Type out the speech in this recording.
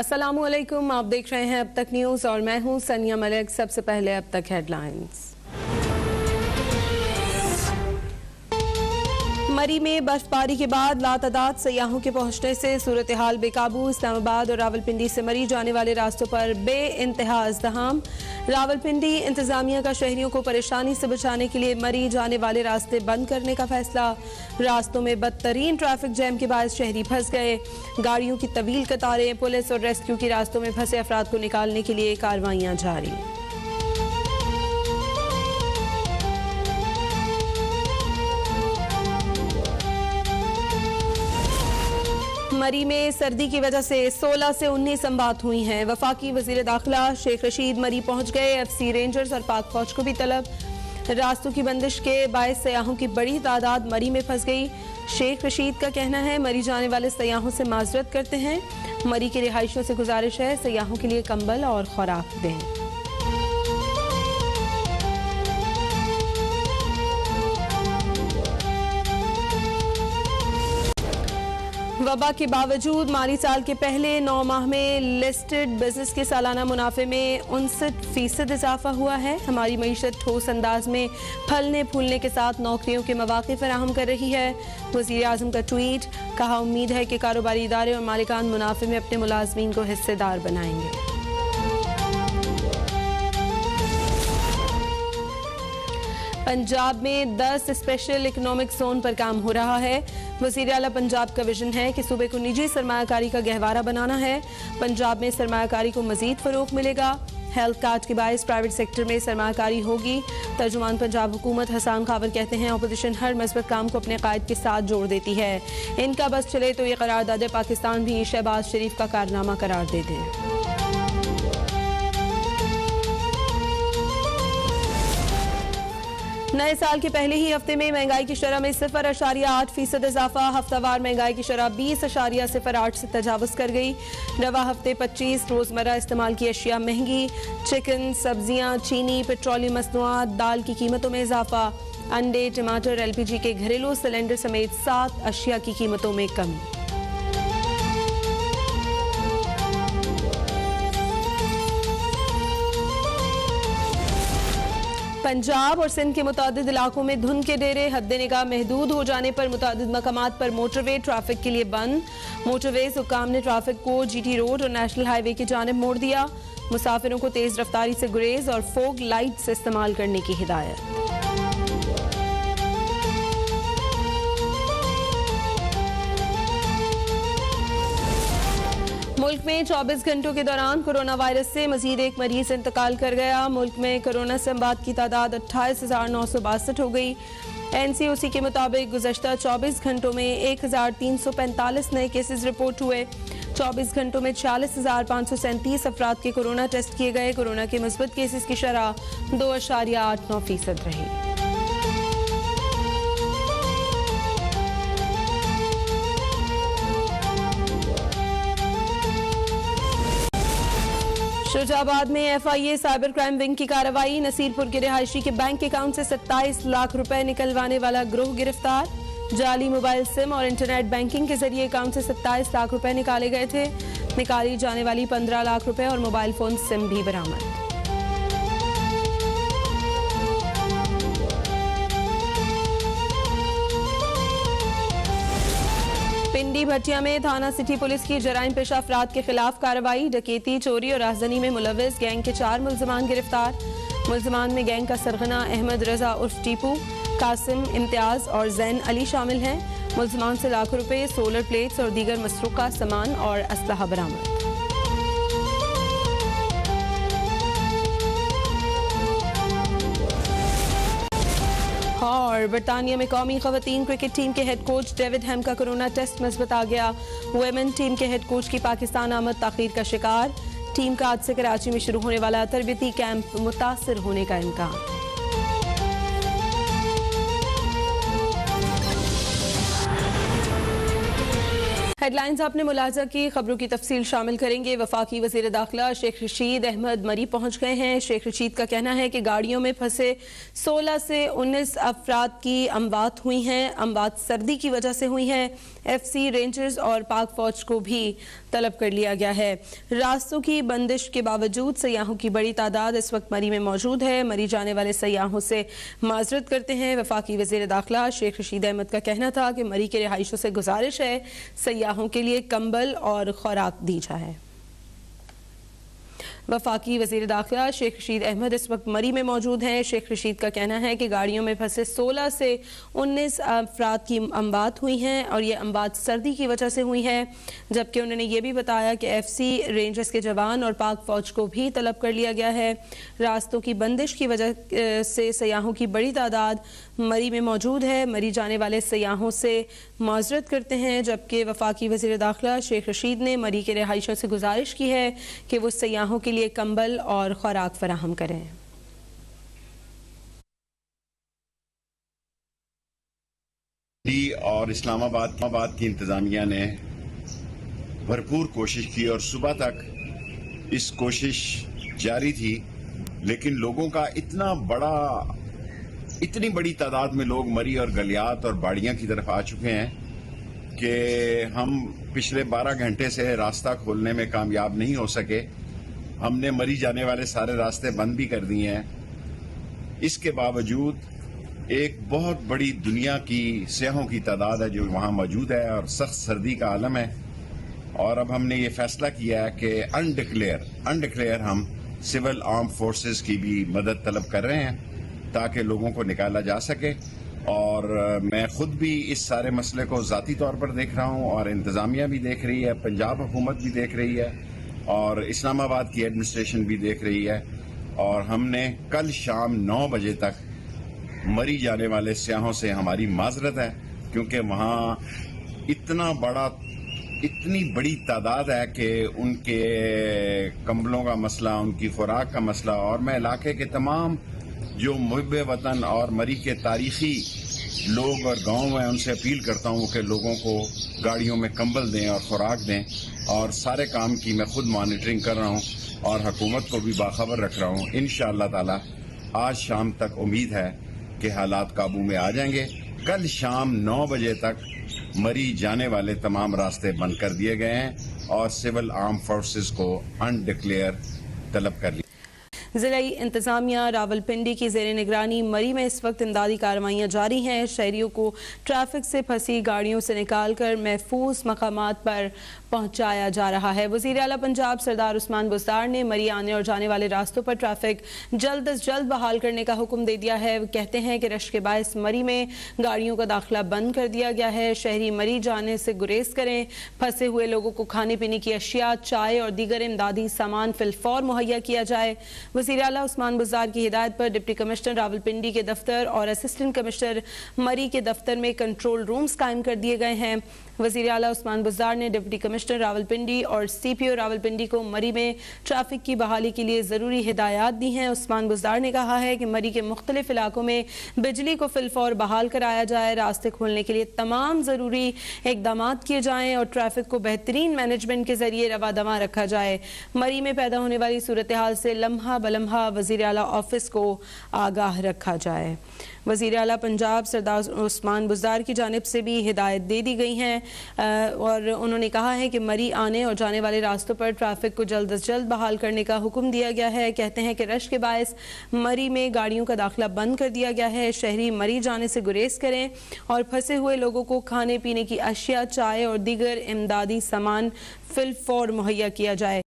अस्सलामुअलैकुम, आप देख रहे हैं अब तक न्यूज़ और मैं हूं सनिया मलिक। सबसे पहले अब तक हेडलाइंस। मरी में बर्फबारी के बाद लातादाद सयाहों के पहुंचने से सूरत हाल बेकाबू। इस्लामाबाद और रावलपिंडी से मरी जाने वाले रास्तों पर बेइंतहा इज़्दिहाम। रावलपिंडी इंतजामिया का शहरियों को परेशानी से बचाने के लिए मरी जाने वाले रास्ते बंद करने का फैसला। रास्तों में बदतरीन ट्रैफिक जैम के बाद शहरी फंस गए। गाड़ियों की तवील कतारें, पुलिस और रेस्क्यू की रास्तों में फंसे अफराद को निकालने के लिए कार्रवाइयां जारी। मरी में सर्दी की वजह से 16 से 19 अमवात हुई हैं। वफाकी वजीर दाखिला शेख रशीद मरी पहुंच गए। FC रेंजर्स और पाक फौज को भी तलब। रास्तों की बंदिश के बायस सयाहों की बड़ी तादाद मरी में फंस गई। शेख रशीद का कहना है मरी जाने वाले सयाहों से माजरत करते हैं। मरी के रिहायशियों से गुजारिश है सयाहों के लिए कंबल और खुराक दें। वबा के बावजूद माली साल के पहले 9 माह में लिस्टेड बिजनेस के सालाना मुनाफे में 59% इजाफा हुआ है। हमारी मईशत ठोस अंदाज में फलने फूलने के साथ नौकरियों के मौके फराहम कर रही है। वज़ीर आज़म का ट्वीट, कहा उम्मीद है कि कारोबारी इदारे और मालिकान मुनाफे में अपने मुलाजमीन को हिस्सेदार बनाएंगे। पंजाब में 10 स्पेशल इकोनॉमिक जोन पर काम हो रहा है। वज़ीर आला पंजाब का विजन है कि सूबे को निजी सरमायाकारी का गहवारा बनाना है। पंजाब में सरमायाकारी को मजीद फरोग मिलेगा। हेल्थ कार्ड के बायस प्राइवेट सेक्टर में सरमायाकारी होगी। तर्जुमान पंजाब हुकूमत हसान खावर कहते हैं अपोजिशन हर मस्बत काम को अपने कायद के साथ जोड़ देती है। इनका बस चले तो ये करारदाद पाकिस्तान भी शहबाज शरीफ का कारनामा करार दे दे। नए साल के पहले ही हफ्ते में महंगाई की शरह में 0.8% इजाफा। हफ्तावार महंगाई की शरह 20.08 से तजावज़ कर गई। रवा हफ्ते 25 रोज़मर्रा इस्तेमाल की अशिया महंगी। चिकन, सब्जियां, चीनी, पेट्रोलियम मसनूआत, दाल की कीमतों में इजाफा। अंडे, टमाटर, LPG के घरेलू सिलेंडर समेत 7 अशिया की कीमतों में कमी। पंजाब और सिंध के मुतादिद इलाकों में धुंध के डेरे। हद निगाह महदूद हो जाने पर मुतादिद मकामात पर मोटरवे ट्रैफिक के लिए बंद। मोटरवेज हुक्काम ने ट्रैफिक को GT रोड और नेशनल हाईवे की जानिब मोड़ दिया। मुसाफिरों को तेज रफ्तारी से गुरेज और फोग लाइट्स इस्तेमाल करने की हिदायत। मुल्क में 24 घंटों के दौरान कोरोना वायरस से मजीद एक मरीज इंतकाल कर गया। मुल्क में कोरोना से अमवात की तादाद 28,962 हो गई। NCOC के मुताबिक गुज़श्ता 24 घंटों में 1,345 नए केसेस रिपोर्ट हुए। 24 घंटों में 46,537 अफराद के कोरोना टेस्ट किए गए। कोरोना के मुस्बत केसेस की शरह 2.89% रही। शुजाबाद में FIA साइबर क्राइम विंग की कार्रवाई। नसीरपुर के रिहायशी के बैंक अकाउंट से 27 लाख रुपए निकलवाने वाला गिरोह गिरफ्तार। जाली मोबाइल सिम और इंटरनेट बैंकिंग के जरिए अकाउंट से 27 लाख रुपए निकाले गए थे। निकाली जाने वाली 15 लाख रुपए और मोबाइल फोन सिम भी बरामद। पिंडी भटिया में थाना सिटी पुलिस की जराइम पेशा अफराद के खिलाफ कार्रवाई। डकैती, चोरी और राहजनी में मुलव्विस गैंग के 4 मुल्ज़िमान गिरफ्तार। मुल्ज़िमान में गैंग का सरगना अहमद रजा उर्फ टीपू, कासिम, इम्तियाज और जैन अली शामिल हैं। मुल्ज़िमान से लाखों रुपए, सोलर प्लेट्स और दीगर मसरूका सामान और असलहा बरामद। और बरतानिया में कौमी खवातीन क्रिकेट टीम के हेड कोच डेविड हैम का कोरोना टेस्ट मुस्बत आ गया। वुमेन टीम के हेड कोच की पाकिस्तान आमद ताखीर का शिकार। टीम का आज से कराची में शुरू होने वाला तरबियती कैंप मुतासिर होने का इम्कान। हेडलाइंस आपने मुलाजा की, खबरों की तफसील शामिल करेंगे। वफाकी वज़ीर दाखिला शेख रशीद अहमद मरी पहुंच गए हैं। शेख रशीद का कहना है कि गाड़ियों में फंसे 16 से 19 अफराद की अमवात हुई हैं। अमवात सर्दी की वजह से हुई हैं। FC रेंजर्स और पाक फौज को भी तलब कर लिया गया है। रास्तों की बंदिश के बावजूद सयाहों की बड़ी तादाद इस वक्त मरी में मौजूद है। मरी जाने वाले सयाहों से माजरत करते हैं। वफाकी वज़ीर दाखिला शेख रशीद अहमद का कहना था कि मरी के रिहायशों से गुजारिश है सयाहों के लिए कंबल और खुराक दी जाए। वफाकी वज़ीर दाखिला शेख रशीद अहमद इस वक्त मरी में मौजूद हैं। शेख रशीद का कहना है कि गाड़ियों में फंसे 16 से 19 अफराद की अमवात हुई हैं और ये अमवात सर्दी की वजह से हुई हैं, जबकि उन्होंने ये भी बताया कि FC रेंजर्स के जवान और पाक फौज को भी तलब कर लिया गया है। रास्तों की बंदिश की वजह से सयाहों की बड़ी तादाद मरी में मौजूद है। मरी जाने वाले सयाहों से माजरत करते हैं, जबकि वफाकी वज़ीर दाखिला शेख रशीद ने मरी के रिहायशों से गुजारिश की है कि वो सयाहों के लिए कंबल और खुराक फराहम करें। और इस्लामाबाद की इंतजामिया ने भरपूर कोशिश की और सुबह तक इस कोशिश जारी थी, लेकिन लोगों का इतनी बड़ी तादाद में लोग मरी और गलियात और बाड़ियां की तरफ आ चुके हैं कि हम पिछले 12 घंटे से रास्ता खोलने में कामयाब नहीं हो सके। हमने मरी जाने वाले सारे रास्ते बंद भी कर दिए हैं। इसके बावजूद एक बहुत बड़ी दुनिया की सयाहों की तादाद है जो वहाँ मौजूद है और सख्त सर्दी का आलम है। और अब हमने ये फैसला किया है कि अनडिक्लेयर हम सिविल आर्म फोर्सेस की भी मदद तलब कर रहे हैं ताकि लोगों को निकाला जा सके। और मैं खुद भी इस सारे मसले को ज़ाती तौर पर देख रहा हूँ और इंतज़ामिया भी देख रही है, पंजाब हुकूमत भी देख रही है और इस्लामाबाद की एडमिनिस्ट्रेशन भी देख रही है। और हमने कल शाम 9 बजे तक मरी जाने वाले सयाहों से हमारी माजरत है, क्योंकि वहाँ इतनी बड़ी तादाद है कि उनके कंबलों का मसला, उनकी खुराक का मसला। और मैं इलाके के तमाम जो मुहिब्बे वतन और मरी के तारीखी लोग और गांव हैं उनसे अपील करता हूँ कि लोगों को गाड़ियों में कंबल दें और खुराक दें। और सारे काम की मैं खुद मॉनिटरिंग कर रहा हूँ और हुकूमत को भी बाखबर रख रहा हूँ। इंशाअल्लाह ताला आज शाम तक उम्मीद है कि हालात काबू में आ जाएंगे। कल शाम 9 बजे तक मरी जाने वाले तमाम रास्ते बंद कर दिए गए हैं और सिविल आर्म फोर्सेस को अनडिक्लेयर तलब कर लिया। ज़िलाई इंतज़ामिया रावलपिंडी की ज़ेर निगरानी मरी में इस वक्त इमदादी कार्रवाइयाँ जारी हैं। शहरियों को ट्रैफिक से फंसी गाड़ियों से निकाल कर महफूज मकामात पर पहुँचाया जा रहा है। वज़ीर आला पंजाब सरदार उस्मान बुज़दार ने मरी आने और जाने वाले रास्तों पर ट्रैफिक जल्द अज जल्द बहाल करने का हुक्म दे दिया है। वो कहते हैं कि रश के बायस मरी में गाड़ियों का दाखिला बंद कर दिया गया है। शहरी मरी जाने से गुरेज करें। फंसे हुए लोगों को खाने पीने की अशिया, चाय और दीगर इमदादी सामान फिलफौर मुहैया किया जाए। वज़ीर आला उस्मान बुज़दार की हिदायत पर डिप्टी कमिश्नर रावलपिंडी के दफ्तर और असिस्टेंट कमिश्नर मरी के दफ्तर में कंट्रोल रूम्स कायम कर दिए गए हैं। वज़ीर आला उस्मान बुज़दार ने डिप्टी कमिश्नर रावलपिंडी और CPO रावलपिंडी को मरी में ट्रैफिक की बहाली के लिए ज़रूरी हिदायत दी हैं। उस्मान बुज़दार ने कहा है कि मरी के मुख्तलिफ इलाकों में बिजली को फिलफौर बहाल कराया जाए, रास्ते खोलने के लिए तमाम ज़रूरी इकदाम किए जाएँ और ट्रैफिक को बेहतरीन मैनेजमेंट के ज़रिए रवा दवा रखा जाए। मरी में पैदा होने वाली सूरत हाल से लम्हा बलम्हा वज़ीर आला ऑफिस को आगाह रखा जाए। वज़ीर आला पंजाब सरदार उस्मान बुज़दार की जानिब से भी हिदायत दे दी गई हैं और उन्होंने कहा है कि मरी आने और जाने वाले रास्तों पर ट्रैफिक को जल्द अज जल्द बहाल करने का हुक्म दिया गया है। कहते हैं कि रश के बायस मरी में गाड़ियों का दाखिला बंद कर दिया गया है। शहरी मरी जाने से गुरेज करें और फंसे हुए लोगों को खाने पीने की अशिया, चाय और दीगर इमदादी सामान फिलफौर मुहैया किया जाए।